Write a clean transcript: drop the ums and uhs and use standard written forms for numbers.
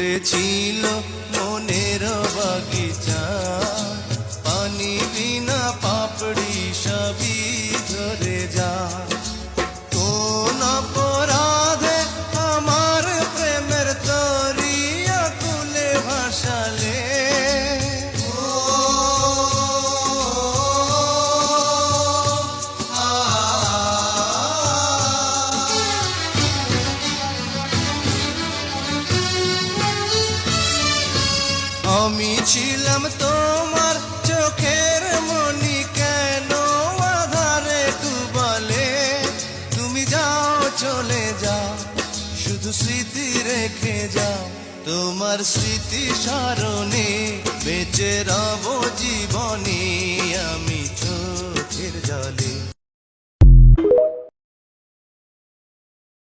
ফুটেছিল মনের বাগিচা, পানি বিনা পাপড়ি সবই ঝরে যা। কোন অপরাধে আমার প্রেমের তরি আকুলে ভাসালে, আমি ছিলাম তোমার চোখের মনি, কেন আধারে ডুবালে? তুমি যাও চলে যাও, শুধু স্মৃতি রেখে যাও। তোমার স্মৃতি স্মরণে বেঁচে রব জীবনে আমি চোখের জলে।